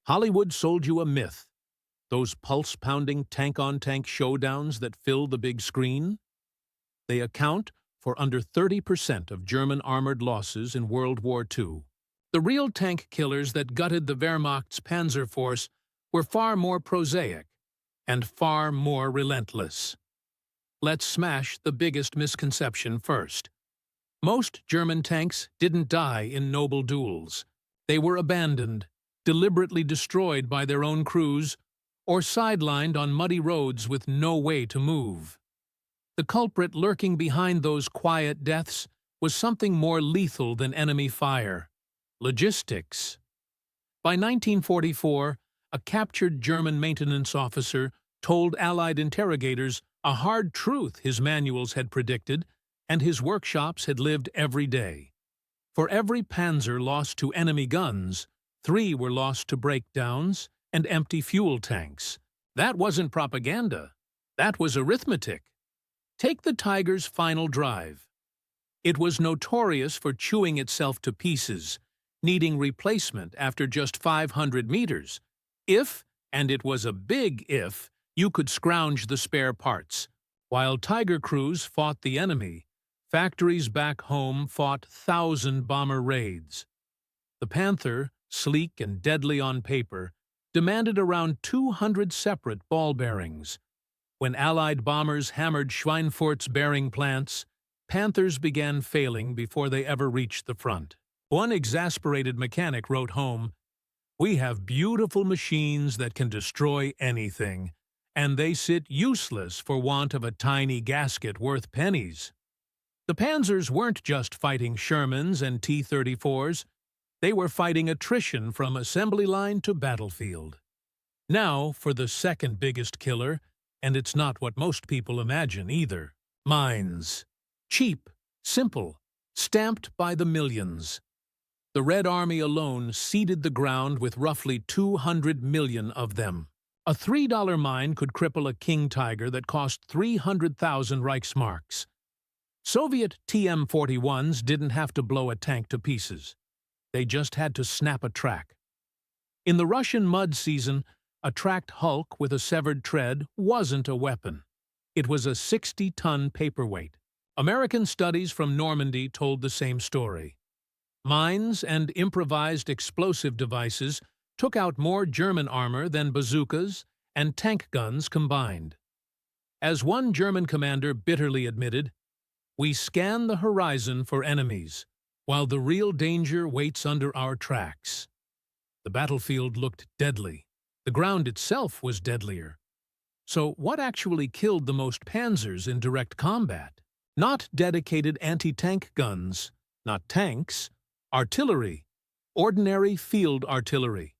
Hollywood sold you a myth. Those pulse-pounding tank-on-tank showdowns that fill the big screen? They account for under 30% of German armored losses in World War II. The real tank killers that gutted the Wehrmacht's panzer force were far more prosaic and far more relentless. Let's smash the biggest misconception first. Most German tanks didn't die in noble duels. They were abandoned, deliberately destroyed by their own crews, or sidelined on muddy roads with no way to move. The culprit lurking behind those quiet deaths was something more lethal than enemy fire: logistics. By 1944, a captured German maintenance officer told Allied interrogators a hard truth his manuals had predicted and his workshops had lived every day. For every panzer lost to enemy guns, 3 were lost to breakdowns and empty fuel tanks. That wasn't propaganda. That was arithmetic. Take the Tiger's final drive. It was notorious for chewing itself to pieces, needing replacement after just 500 meters. If, and it was a big if, you could scrounge the spare parts. While Tiger crews fought the enemy, factories back home fought 1,000 bomber raids. The Panther, sleek and deadly on paper, demanded around 200 separate ball bearings. When Allied bombers hammered Schweinfurt's bearing plants, Panthers began failing before they ever reached the front. One exasperated mechanic wrote home, "We have beautiful machines that can destroy anything, and they sit useless for want of a tiny gasket worth pennies." The Panzers weren't just fighting Shermans and T-34s. They were fighting attrition from assembly line to battlefield. Now for the second biggest killer, and it's not what most people imagine either: mines. Cheap, simple, stamped by the millions. The Red Army alone seeded the ground with roughly 200 million of them. A $3 mine could cripple a King Tiger that cost 300,000 Reichsmarks. Soviet TM-41s didn't have to blow a tank to pieces. They just had to snap a track. In the Russian mud season, a tracked hulk with a severed tread wasn't a weapon. It was a 60-ton paperweight. American studies from Normandy told the same story. Mines and improvised explosive devices took out more German armor than bazookas and tank guns combined. As one German commander bitterly admitted, "We scan the horizon for enemies, while the real danger waits under our tracks." The battlefield looked deadly. The ground itself was deadlier. So what actually killed the most panzers in direct combat? Not dedicated anti-tank guns, not tanks, artillery, ordinary field artillery.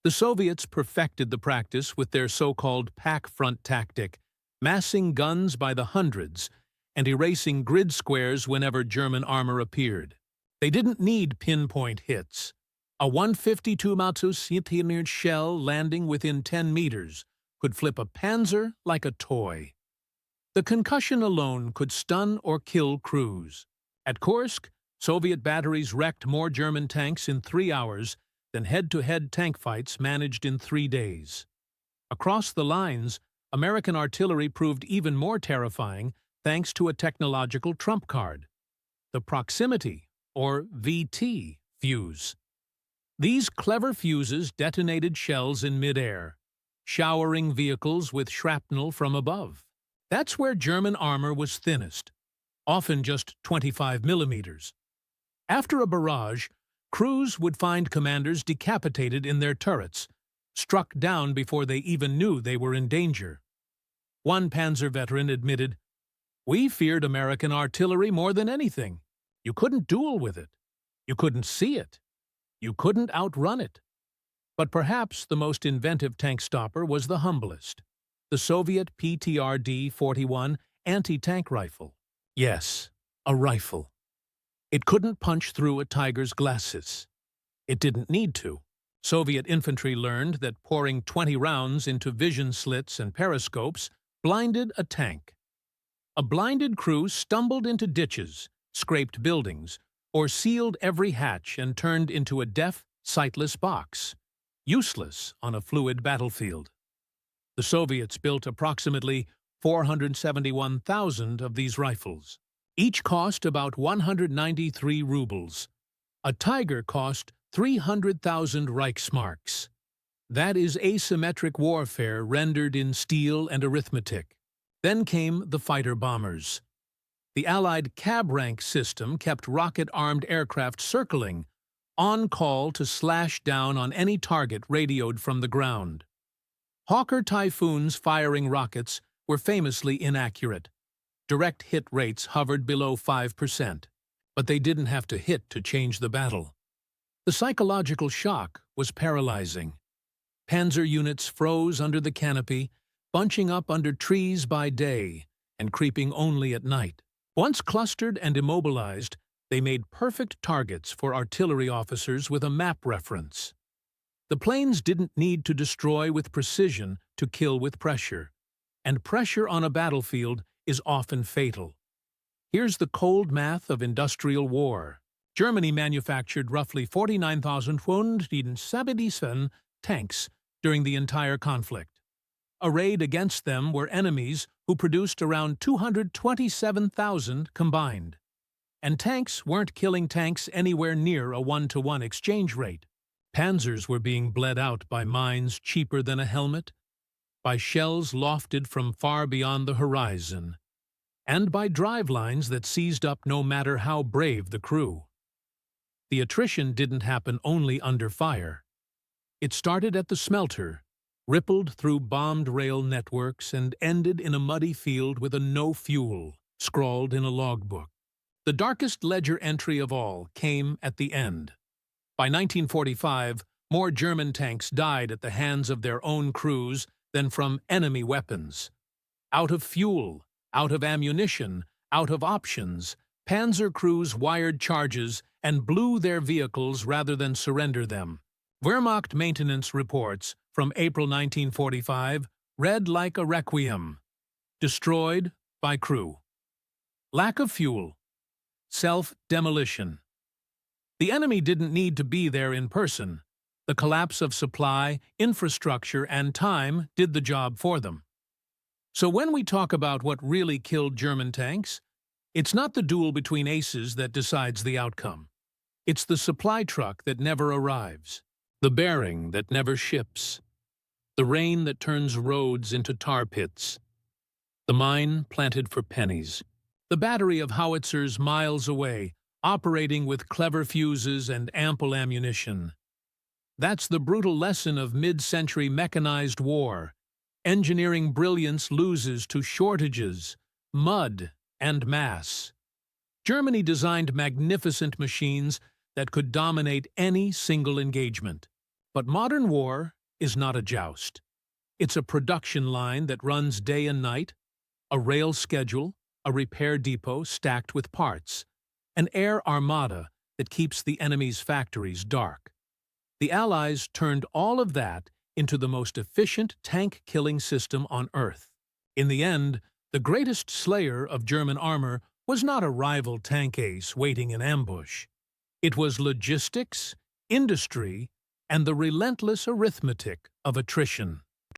The Soviets perfected the practice with their so-called pack front tactic, massing guns by the hundreds and erasing grid squares whenever German armor appeared. They didn't need pinpoint hits. A 152 mm shell landing within 10 meters could flip a panzer like a toy. The concussion alone could stun or kill crews. At Kursk, Soviet batteries wrecked more German tanks in 3 hours than head-to-head tank fights managed in 3 days. Across the lines, American artillery proved even more terrifying thanks to a technological trump card: the proximity, or VT, fuse. These clever fuses detonated shells in midair, showering vehicles with shrapnel from above. That's where German armor was thinnest, often just 25 millimeters. After a barrage, crews would find commanders decapitated in their turrets, struck down before they even knew they were in danger. One Panzer veteran admitted, "We feared American artillery more than anything. You couldn't duel with it. You couldn't see it. You couldn't outrun it." But perhaps the most inventive tank stopper was the humblest: the Soviet PTRD-41 anti-tank rifle. Yes, a rifle. It couldn't punch through a Tiger's glacis. It didn't need to. Soviet infantry learned that pouring 20 rounds into vision slits and periscopes blinded a tank. A blinded crew stumbled into ditches, scraped buildings, or sealed every hatch and turned into a deaf, sightless box. useless on a fluid battlefield. The Soviets built approximately 471,000 of these rifles. Each cost about 193 rubles. A Tiger cost 300,000 Reichsmarks. That is asymmetric warfare rendered in steel and arithmetic. Then came the fighter bombers. The Allied cab rank system kept rocket-armed aircraft circling, on call to slash down on any target radioed from the ground. Hawker Typhoons firing rockets were famously inaccurate. Direct hit rates hovered below 5%, but they didn't have to hit to change the battle. The psychological shock was paralyzing. Panzer units froze under the canopy, bunching up under trees by day and creeping only at night. Once clustered and immobilized, they made perfect targets for artillery officers with a map reference. The planes didn't need to destroy with precision to kill with pressure, and pressure on a battlefield is often fatal. Here's the cold math of industrial war. Germany manufactured roughly 49,177 tanks during the entire conflict. Arrayed against them were enemies who produced around 227,000 combined. And tanks weren't killing tanks anywhere near a 1-to-1 exchange rate. Panzers were being bled out by mines cheaper than a helmet, by shells lofted from far beyond the horizon, and by drivelines that seized up no matter how brave the crew. The attrition didn't happen only under fire. It started at the smelter, rippled through bombed rail networks, and ended in a muddy field with a "no fuel" scrawled in a logbook. The darkest ledger entry of all came at the end. By 1945, more German tanks died at the hands of their own crews than from enemy weapons. Out of fuel, out of ammunition, out of options, panzer crews wired charges and blew their vehicles rather than surrender them. Wehrmacht maintenance reports from April 1945 read like a requiem. Destroyed by crew. Lack of fuel. Self-demolition. The enemy didn't need to be there in person. The collapse of supply, infrastructure, and time did the job for them. So when we talk about what really killed German tanks, it's not the duel between aces that decides the outcome. It's the supply truck that never arrives, the bearing that never ships, the rain that turns roads into tar pits, the mine planted for pennies, the battery of howitzers miles away, operating with clever fuses and ample ammunition. That's the brutal lesson of mid-century mechanized war. Engineering brilliance loses to shortages, mud, and mass. Germany designed magnificent machines that could dominate any single engagement. But modern war is not a joust. It's a production line that runs day and night, a rail schedule, a repair depot stacked with parts, an air armada that keeps the enemy's factories dark. The Allies turned all of that into the most efficient tank-killing system on Earth. In the end, the greatest slayer of German armor was not a rival tank ace waiting in ambush. It was logistics, industry, and the relentless arithmetic of attrition.